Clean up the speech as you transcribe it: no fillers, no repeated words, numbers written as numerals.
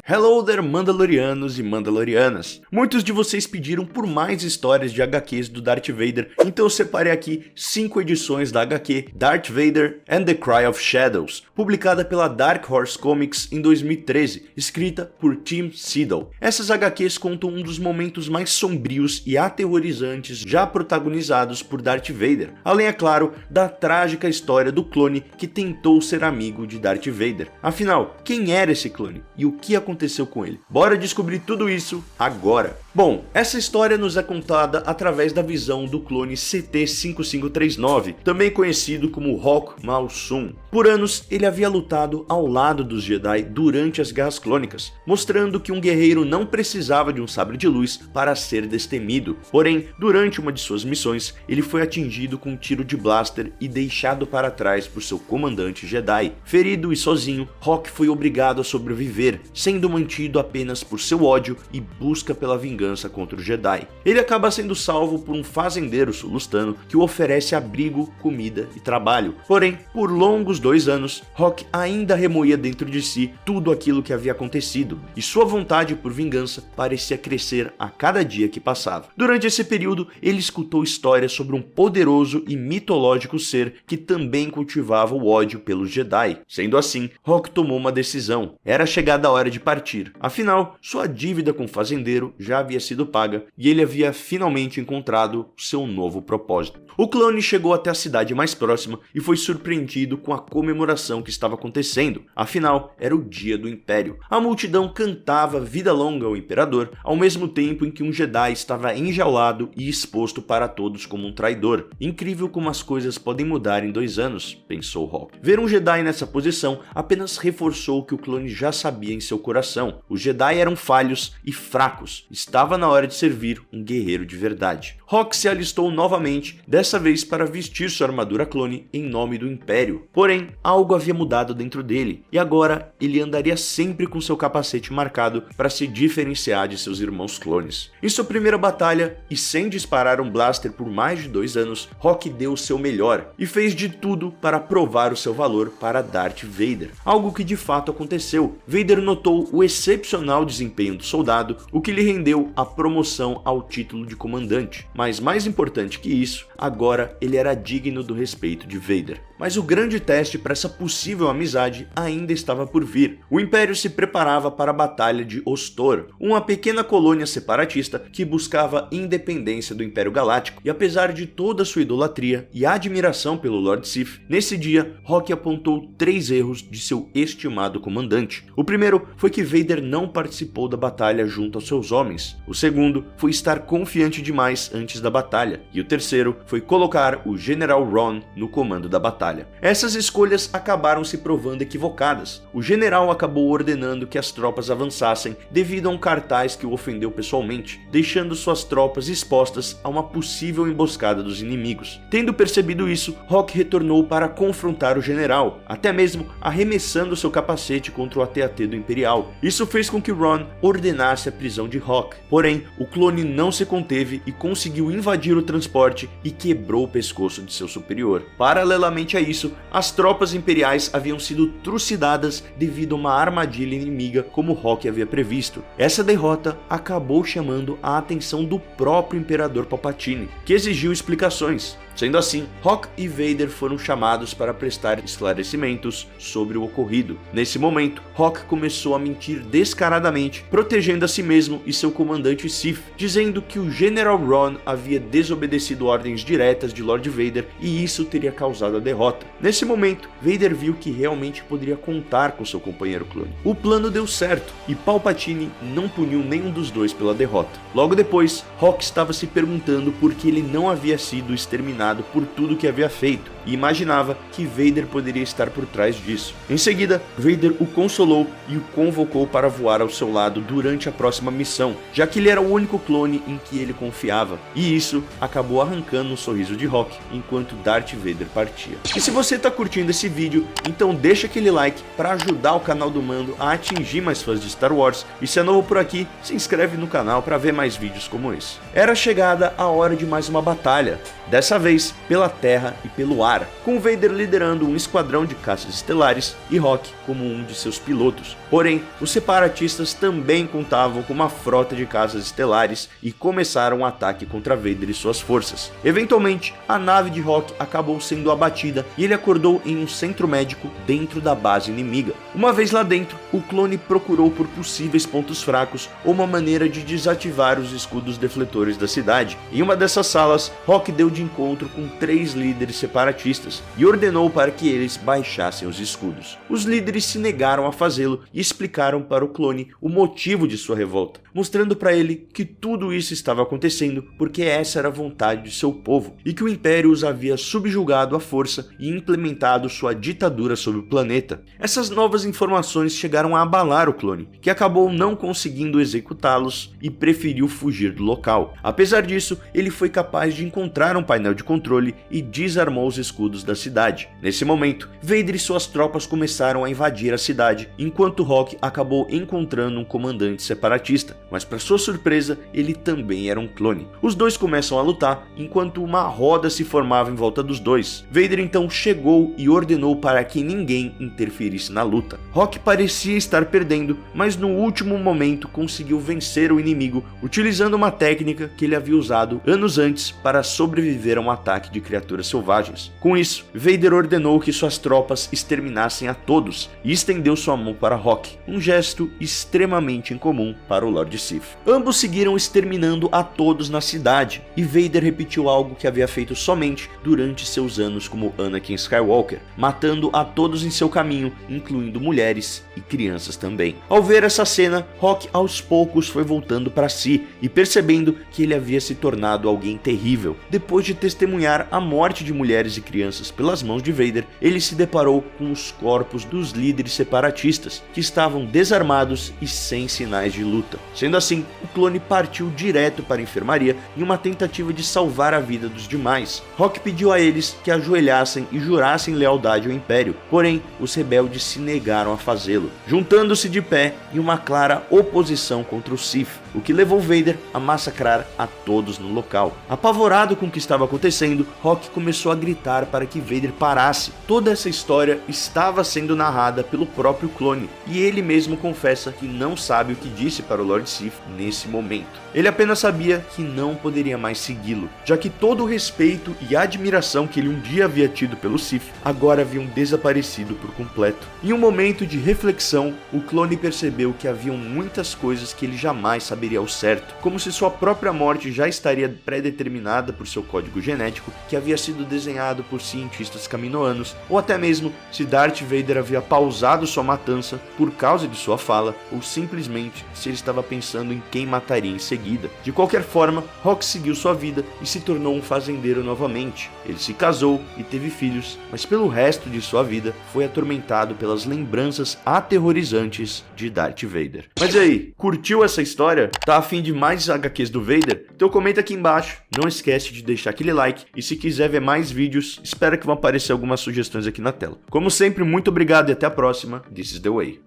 Hello there, Mandalorianos e Mandalorianas! Muitos de vocês pediram por mais histórias de HQs do Darth Vader, então eu separei aqui 5 edições da HQ Darth Vader and the Cry of Shadows, publicada pela Dark Horse Comics em 2013, escrita por Tim Siddall. Essas HQs contam um dos momentos mais sombrios e aterrorizantes já protagonizados por Darth Vader, além, é claro, da trágica história do clone que tentou ser amigo de Darth Vader. Afinal, quem era esse clone e o que aconteceu com ele? Bora descobrir tudo isso agora! Bom, essa história nos é contada através da visão do clone CT-5539, também conhecido como Hok Maul-Sun. Por anos, ele havia lutado ao lado dos Jedi durante as Guerras Clônicas, mostrando que um guerreiro não precisava de um sabre de luz para ser destemido. Porém, durante uma de suas missões, ele foi atingido com um tiro de blaster e deixado para trás por seu comandante Jedi. Ferido e sozinho, Hok foi obrigado a sobreviver, sendo mantido apenas por seu ódio e busca pela vingança contra o Jedi. Ele acaba sendo salvo por um fazendeiro sulustano que o oferece abrigo, comida e trabalho. Porém, por longos 2 anos, Hok ainda remoía dentro de si tudo aquilo que havia acontecido, e sua vontade por vingança parecia crescer a cada dia que passava. Durante esse período, ele escutou histórias sobre um poderoso e mitológico ser que também cultivava o ódio pelos Jedi. Sendo assim, Hok tomou uma decisão. Era chegada a hora de partir. Afinal, sua dívida com o fazendeiro já havia sido paga e ele havia finalmente encontrado seu novo propósito. O clone chegou até a cidade mais próxima e foi surpreendido com a comemoração que estava acontecendo. Afinal, era o dia do Império. A multidão cantava vida longa ao Imperador, ao mesmo tempo em que um Jedi estava enjaulado e exposto para todos como um traidor. Incrível como as coisas podem mudar em 2 anos, pensou Hok. Ver um Jedi nessa posição apenas reforçou o que o clone já sabia em seu coração. Os Jedi eram falhos e fracos. Estava na hora de servir um guerreiro de verdade. Hok se alistou novamente, dessa vez para vestir sua armadura clone em nome do Império. Porém, algo havia mudado dentro dele, e agora ele andaria sempre com seu capacete marcado para se diferenciar de seus irmãos clones. Em sua primeira batalha, e sem disparar um blaster por mais de 2 anos, Hok deu o seu melhor, e fez de tudo para provar o seu valor para Darth Vader. Algo que de fato aconteceu. Vader notou o excepcional desempenho do soldado, o que lhe rendeu a promoção ao título de comandante. Mas mais importante que isso, agora ele era digno do respeito de Vader. Mas o grande teste para essa possível amizade ainda estava por vir. O Império se preparava para a Batalha de Ostor, uma pequena colônia separatista que buscava independência do Império Galáctico, e apesar de toda sua idolatria e admiração pelo Lord Sith, nesse dia, Hok apontou 3 erros de seu estimado comandante. O primeiro foi que Vader não participou da batalha junto aos seus homens. O segundo foi estar confiante demais antes da batalha. E o terceiro foi colocar o General Ron no comando da batalha. Essas escolhas acabaram se provando equivocadas. O general acabou ordenando que as tropas avançassem devido a um cartaz que o ofendeu pessoalmente, deixando suas tropas expostas a uma possível emboscada dos inimigos. Tendo percebido isso, Hok retornou para confrontar o general, até mesmo arremessando seu capacete contra o AT-AT do Imperial. Isso fez com que Ron ordenasse a prisão de Hok. Porém, o clone não se conteve e conseguiu invadir o transporte e quebrou o pescoço de seu superior. Paralelamente a isso, as tropas imperiais haviam sido trucidadas devido a uma armadilha inimiga como Hok havia previsto. Essa derrota acabou chamando a atenção do próprio Imperador Palpatine, que exigiu explicações. Sendo assim, Hok e Vader foram chamados para prestar esclarecimentos sobre o ocorrido. Nesse momento, Hok começou a mentir descaradamente, protegendo a si mesmo e seu comandante Sith, dizendo que o General Ron havia desobedecido ordens diretas de Lord Vader e isso teria causado a derrota. Nesse momento, Vader viu que realmente poderia contar com seu companheiro clone. O plano deu certo e Palpatine não puniu nenhum dos dois pela derrota. Logo depois, Hok estava se perguntando por que ele não havia sido exterminado por tudo que havia feito, e imaginava que Vader poderia estar por trás disso. Em seguida, Vader o consolou e o convocou para voar ao seu lado durante a próxima missão, já que que ele era o único clone em que ele confiava, e isso acabou arrancando um sorriso de Rock enquanto Darth Vader partia. E se você tá curtindo esse vídeo, então deixa aquele like para ajudar o canal do Mando a atingir mais fãs de Star Wars, e se é novo por aqui, se inscreve no canal para ver mais vídeos como esse. Era chegada a hora de mais uma batalha, dessa vez pela terra e pelo ar, com Vader liderando um esquadrão de caças estelares e Rock como um de seus pilotos. Porém, os separatistas também contavam com uma frota de caças estelares e começaram um ataque contra Vader e suas forças. Eventualmente, a nave de Rock acabou sendo abatida e ele acordou em um centro médico dentro da base inimiga. Uma vez lá dentro, o clone procurou por possíveis pontos fracos ou uma maneira de desativar os escudos defletores da cidade. Em uma dessas salas, Rock deu de encontro com 3 líderes separatistas e ordenou para que eles baixassem os escudos. Os líderes se negaram a fazê-lo e explicaram para o clone o motivo de sua revolta, mostrando para ele que tudo isso estava acontecendo porque essa era a vontade de seu povo e que o Império os havia subjugado à força e implementado sua ditadura sobre o planeta. Essas novas informações chegaram a abalar o clone, que acabou não conseguindo executá-los e preferiu fugir do local. Apesar disso, ele foi capaz de encontrar um painel de controle e desarmou os escudos da cidade. Nesse momento, Vader e suas tropas começaram a invadir a cidade, enquanto Rock acabou encontrando um comandante separatista, mas para sua surpresa, ele também era um clone. Os dois começam a lutar, enquanto uma roda se formava em volta dos dois. Vader então chegou e ordenou para que ninguém interferisse na luta. Rock parecia estar perdendo, mas no último momento conseguiu vencer o inimigo, utilizando uma técnica que ele havia usado anos antes para sobreviver a um ataque de criaturas selvagens. Com isso, Vader ordenou que suas tropas exterminassem a todos e estendeu sua mão para Rock, um gesto extremamente incomum para o Lord Sith. Ambos seguiram exterminando a todos na cidade, e Vader repetiu algo que havia feito somente durante seus anos como Anakin Skywalker, matando a todos em seu caminho, incluindo mulheres e crianças também. Ao ver essa cena, Rock aos poucos foi voltando para si e percebendo que ele havia se tornado alguém terrível. Depois de testemunhar a morte de mulheres e crianças pelas mãos de Vader, ele se deparou com os corpos dos líderes separatistas, que estavam desarmados e sem sinais de luta. Sendo assim, o clone partiu direto para a enfermaria em uma tentativa de salvar a vida dos demais. Rock pediu a eles que ajoelhassem e jurassem lealdade ao Império, porém os rebeldes se negaram a fazê-lo, juntando-se de pé em uma clara oposição contra os Sith, o que levou Vader a massacrar a todos no local. Apavorado com o que estava acontecendo, Rock começou a gritar para que Vader parasse. Toda essa história estava sendo narrada pelo próprio clone, e ele mesmo confessa que não sabe o que disse para o Lord Sith nesse momento. Ele apenas sabia que não poderia mais segui-lo, já que todo o respeito e admiração que ele um dia havia tido pelo Sith agora haviam desaparecido por completo. Em um momento de reflexão, o clone percebeu que haviam muitas coisas que ele jamais saberia ao certo, como se sua própria morte já estaria pré-determinada por seu código genético, que havia sido desenhado por cientistas caminoanos, ou até mesmo se Darth Vader havia pausado sua matança por causa de sua fala, ou simplesmente se ele estava pensando em quem mataria em seguida. De qualquer forma, Rock seguiu sua vida e se tornou um fazendeiro novamente. Ele se casou e teve filhos, mas pelo resto de sua vida foi atormentado pelas lembranças aterrorizantes de Darth Vader. Mas e aí, curtiu essa história? Tá afim de mais HQs do Vader? Então comenta aqui embaixo, não esquece de deixar aquele like, e se quiser ver mais vídeos, espero que vão aparecer algumas sugestões aqui na tela. Como sempre, muito obrigado e até a próxima. This is the way.